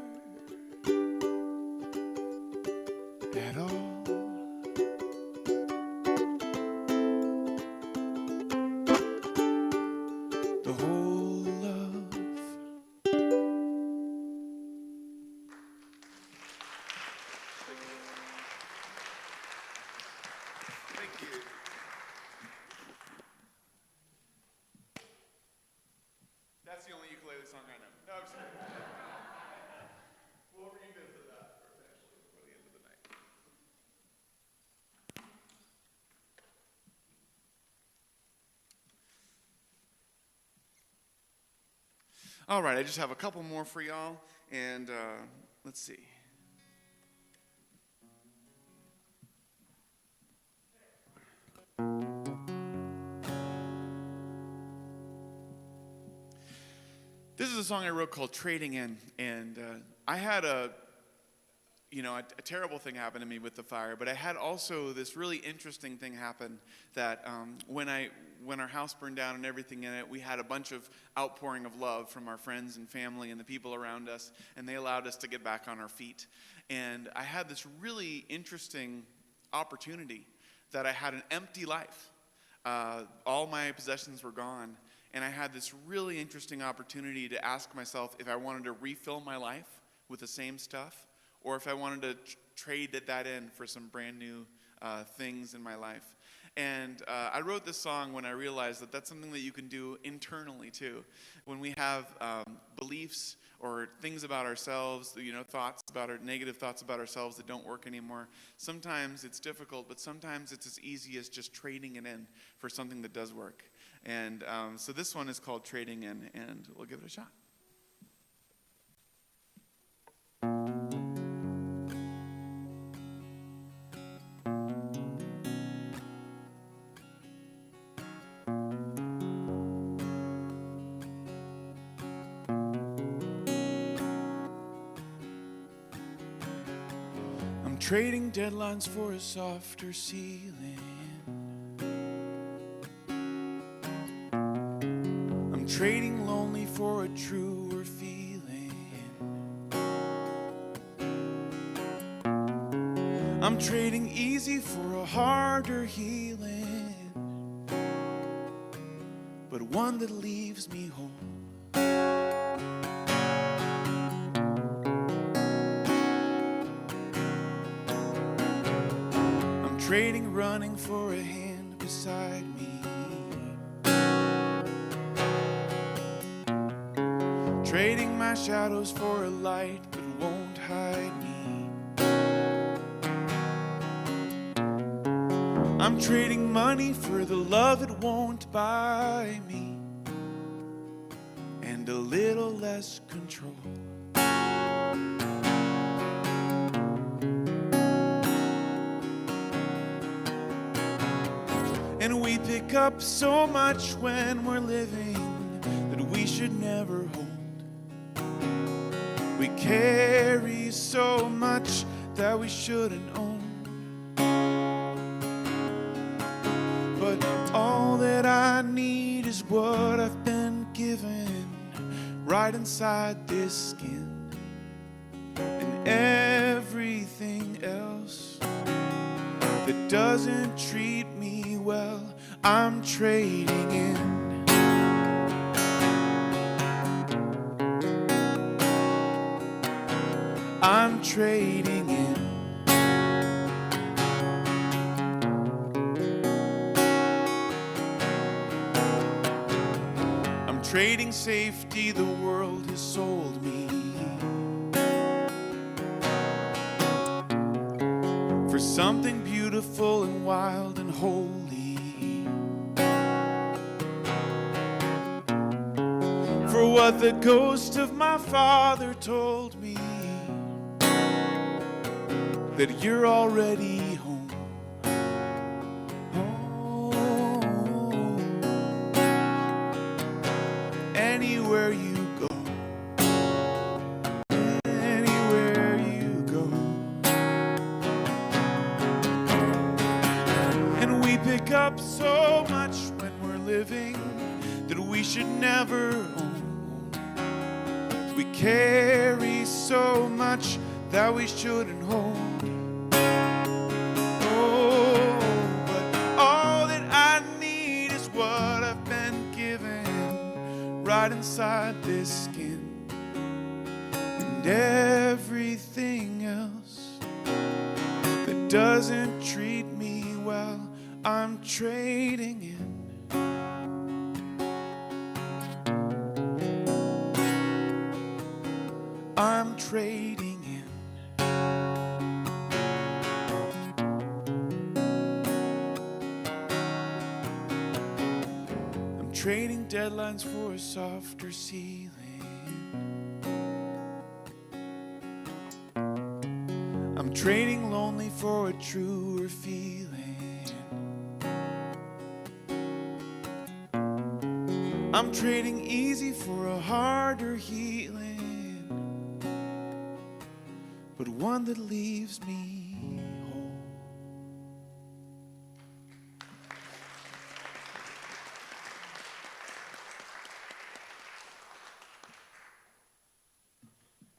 at all. The whole love. Thank you. That's the only ukulele song I know. No, I'm just kidding. We'll revisit that eventually before the end of the night. All right, I just have a couple more for y'all, and let's see. This is a song I wrote called Trading In, and I had a terrible thing happen to me with the fire, but I had also this really interesting thing happen that when our house burned down and everything in it, we had a bunch of outpouring of love from our friends and family and the people around us, and they allowed us to get back on our feet. And I had this really interesting opportunity that I had an empty life. All my possessions were gone. And I had this really interesting opportunity to ask myself if I wanted to refill my life with the same stuff, or if I wanted to trade that in for some brand new things in my life. And I wrote this song when I realized that that's something that you can do internally too. When we have beliefs or things about ourselves, thoughts about negative thoughts about ourselves that don't work anymore, sometimes it's difficult, but sometimes it's as easy as just trading it in for something that does work. And so this one is called Trading In, and we'll give it a shot. Trading deadlines for a softer ceiling. I'm trading lonely for a truer feeling. I'm trading easy for a harder healing, but one that leaves me whole. Trading running for a hand beside me. Trading my shadows for a light that won't hide me. I'm trading money for the love it won't buy me, and a little less control. And we pick up so much when we're living that we should never hold. We carry so much that we shouldn't own. But all that I need is what I've been given right inside this skin. And everything else that doesn't treat me well, I'm trading in. I'm trading in. I'm trading safety the world has sold me for something beautiful and wild and holy. For what the ghost of my father told me, that you're already home. Home. Anywhere you go. Anywhere you go. And we pick up so much when we're living that we should never own. We carry so much that we shouldn't hold. Oh, but all that I need is what I've been given right inside this skin. And everything else that doesn't treat me well, I'm trading in. I'm trading in. I'm trading deadlines for a softer ceiling. I'm trading lonely for a truer feeling. I'm trading easy for a harder healing, but one that leaves me whole.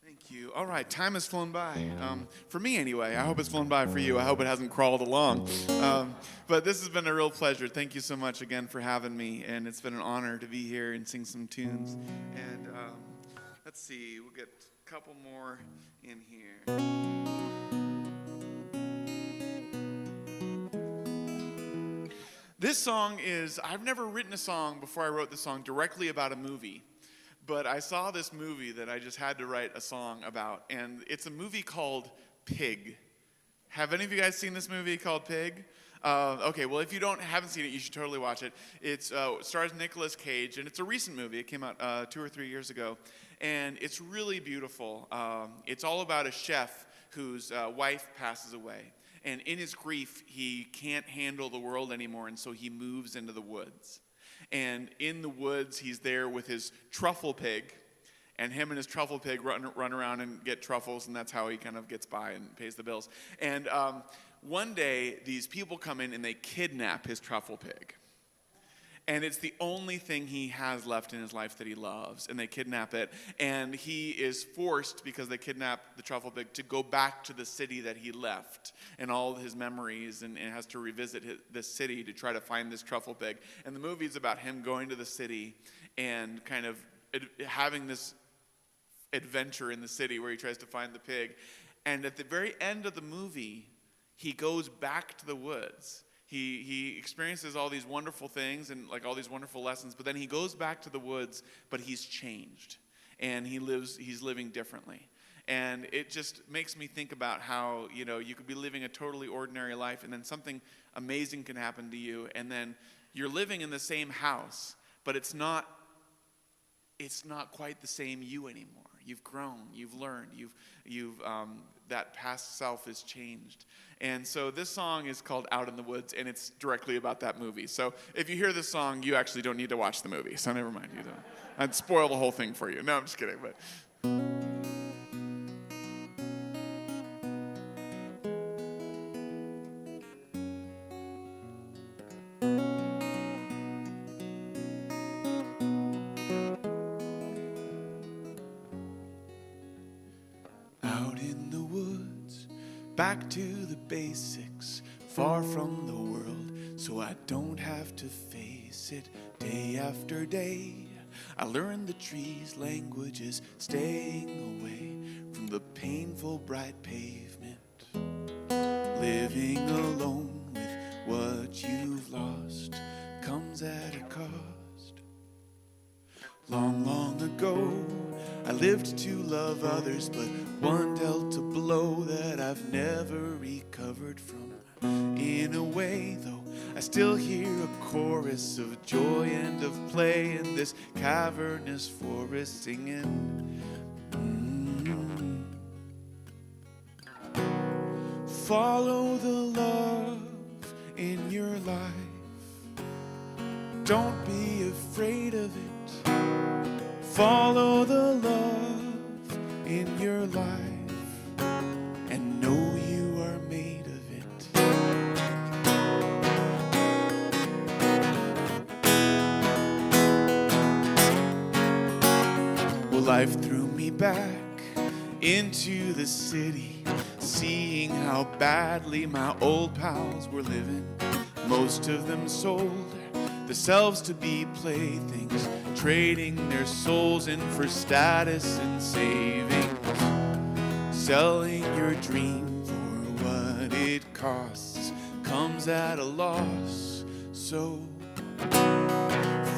Thank you. All right, time has flown by. For me anyway. I hope it's flown by for you. I hope it hasn't crawled along. But this has been a real pleasure. Thank you so much again for having me, and it's been an honor to be here and sing some tunes. And let's see, we'll get a couple more in here. This song is, I've never written a song before I wrote this song directly about a movie, but I saw this movie that I just had to write a song about, and it's a movie called Pig. Have any of you guys seen this movie called Pig? Okay, well, if you haven't seen it, you should totally watch it. It stars Nicolas Cage, and it's a recent movie. It came out 2 or 3 years ago, and it's really beautiful. It's all about a chef whose wife passes away. And in his grief, he can't handle the world anymore, and so he moves into the woods. And in the woods, he's there with his truffle pig, and him and his truffle pig run around and get truffles, and that's how he kind of gets by and pays the bills. And one day, these people come in, and they kidnap his truffle pig. And it's the only thing he has left in his life that he loves. And they kidnap it. And he is forced, because they kidnap the truffle pig, to go back to the city that he left and all his memories, and has to revisit this city to try to find this truffle pig. And the movie is about him going to the city and kind of having this adventure in the city where he tries to find the pig. And at the very end of the movie, he goes back to the woods. He experiences all these wonderful things and like all these wonderful lessons, but then he goes back to the woods, but he's changed, and he's living differently. And it just makes me think about how, you could be living a totally ordinary life, and then something amazing can happen to you, and then you're living in the same house, but it's not quite the same you anymore. You've grown, you've learned, that past self has changed. And so this song is called Out in the Woods, and it's directly about that movie. So if you hear this song, you actually don't need to watch the movie. So never mind. I'd spoil the whole thing for you. No, I'm just kidding. But out in the woods, back to the basics, far from the world, so I don't have to face it day after day. I learned the trees' languages, staying away from the painful bright pavement. Living alone with what you've lost comes at a cost. Long, long ago, I lived to love others, but one dealt a blow that I've never recovered from. In a way, though, I still hear a chorus of joy and of play in this cavernous forest singing. Follow the love in your life. Don't be afraid of it. Follow the love in your life and know you are made of it. Well, life threw me back into the city, seeing how badly my old pals were living. Most of them sold themselves to be playthings, trading their souls in for status and savings. Selling your dream for what it costs comes at a loss. So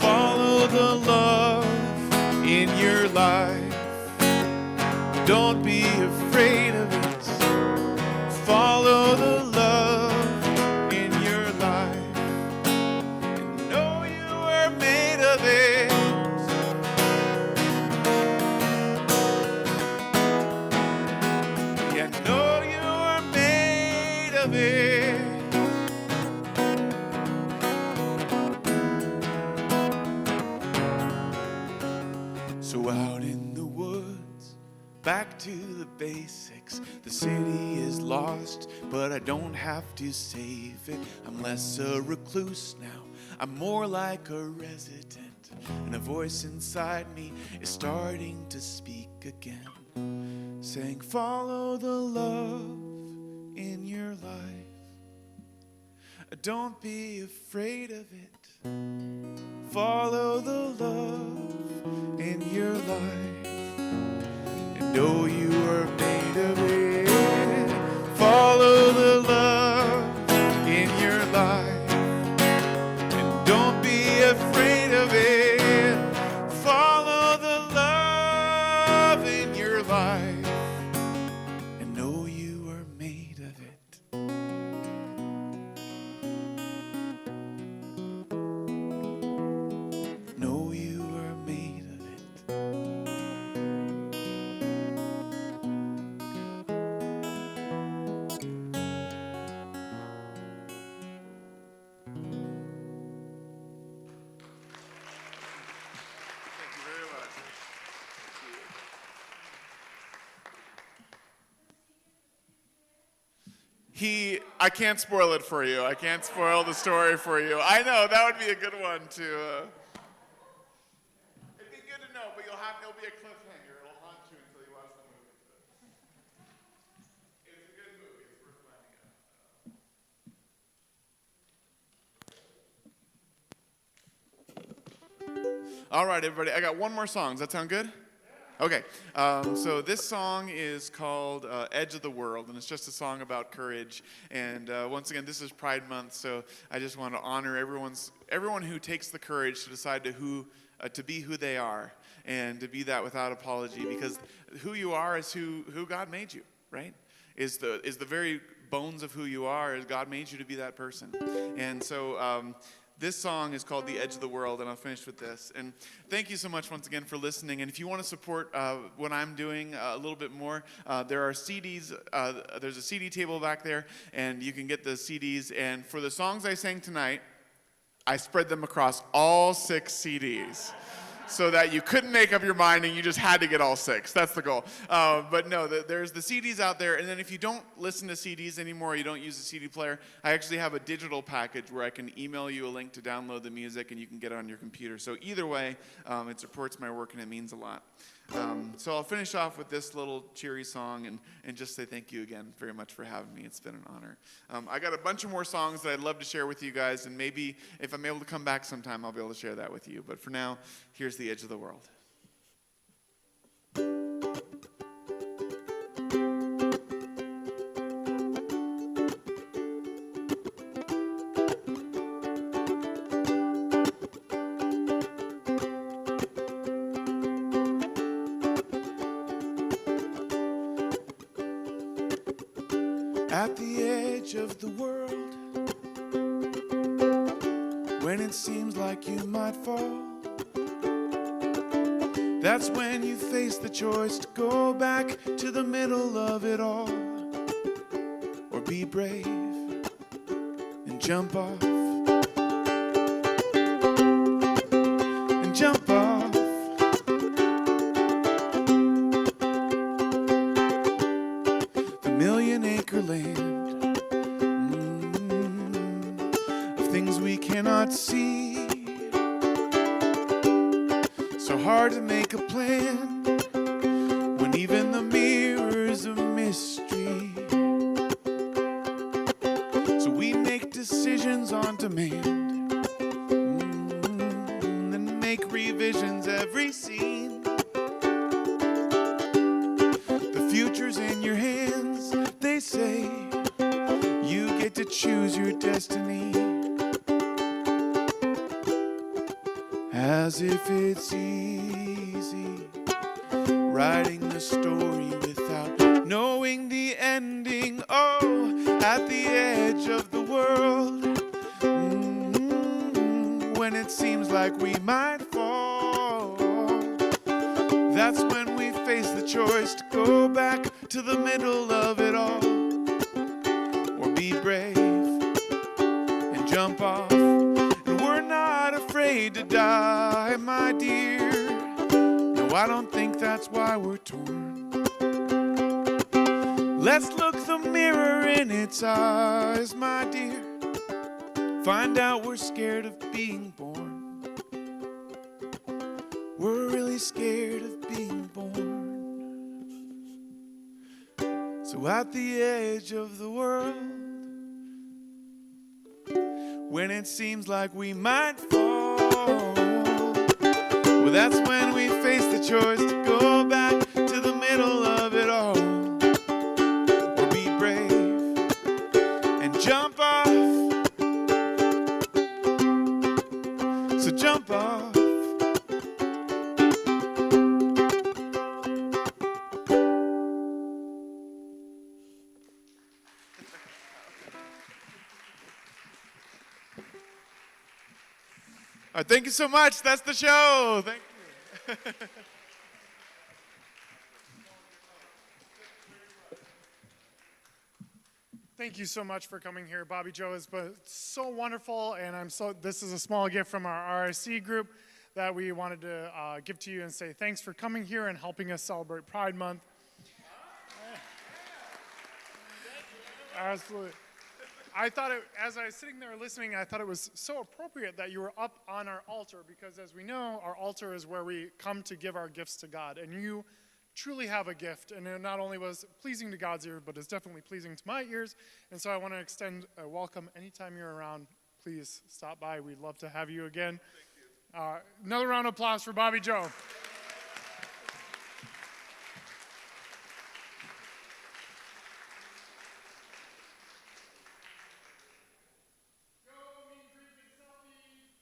follow the love in your life. Don't be afraid of it. Follow the love in your life and know you are made of it. Yeah, know you are made of it. So out in the woods, back to the basics. The city is lost, but I don't have to save it. I'm less a recluse now, I'm more like a resident. And a voice inside me is starting to speak again, saying, follow the love in your life. Don't be afraid of it. Follow the love in your life and know you are made of it. Follow the love in your life I can't spoil it for you. I can't spoil the story for you. I know, that would be a good one to, it'd be good to know, but it'll be a cliffhanger. It'll haunt you until you watch the movie. It's a good movie. It's worth finding out. All right, everybody. I got one more song. Does that sound good? Okay, so this song is called Edge of the World, and it's just a song about courage. And once again, this is Pride Month, so I just want to honor everyone who takes the courage to decide to be who they are, and to be that without apology, because who you are is who God made you, right? Is the very bones of who you are, is God made you to be that person. And so this song is called The Edge of the World, and I'll finish with this. And thank you so much once again for listening. And if you want to support what I'm doing a little bit more, there are CDs. There's a CD table back there, and you can get the CDs. And for the songs I sang tonight, I spread them across all 6 CDs. So that you couldn't make up your mind and you just had to get all 6. That's the goal. But no, there's the CDs out there. And then if you don't listen to CDs anymore, you don't use a CD player, I actually have a digital package where I can email you a link to download the music and you can get it on your computer. So either way, it supports my work and it means a lot. So I'll finish off with this little cheery song and just say thank you again very much for having me. It's been an honor. I got a bunch of more songs that I'd love to share with you guys, and maybe if I'm able to come back sometime, I'll be able to share that with you. But for now, here's The Edge of the World. At the edge of the world, when it seems like you might fall, that's when you face the choice to go back to the middle of it all, or be brave and jump off, and jump off. The million-acre land of things we cannot see. So hard to make a plan when even the mirror's a mystery. So we make decisions on demand, and make revisions every scene. The future's in your hands, they say. You get to choose your destiny. As if it's easy writing the story without knowing the ending. Oh, at the edge of the world, when it seems like we might fall, that's when we face the choice to go back to the middle of it all, or be brave and jump off. We're not afraid to die, my dear. No, I don't think that's why we're torn. Let's look the mirror in its eyes, my dear. Find out we're scared of being born. We're really scared of being born. So at the edge of the world, when it seems like we might fall, well, that's when we face the choice to go back to the middle of it all, or be brave and jump off. So jump off. All right, thank you so much. That's the show. Thank you. Thank you so much for coming here, Bobby Joe. It's been so wonderful, and this is a small gift from our RSC group that we wanted to give to you and say thanks for coming here and helping us celebrate Pride Month. Absolutely. I thought as I was sitting there listening, I thought it was so appropriate that you were up on our altar because, as we know, our altar is where we come to give our gifts to God. And you truly have a gift, and it not only was pleasing to God's ear, but it's definitely pleasing to my ears. And so I want to extend a welcome anytime you're around. Please stop by. We'd love to have you again. Another round of applause for Bobby Joe.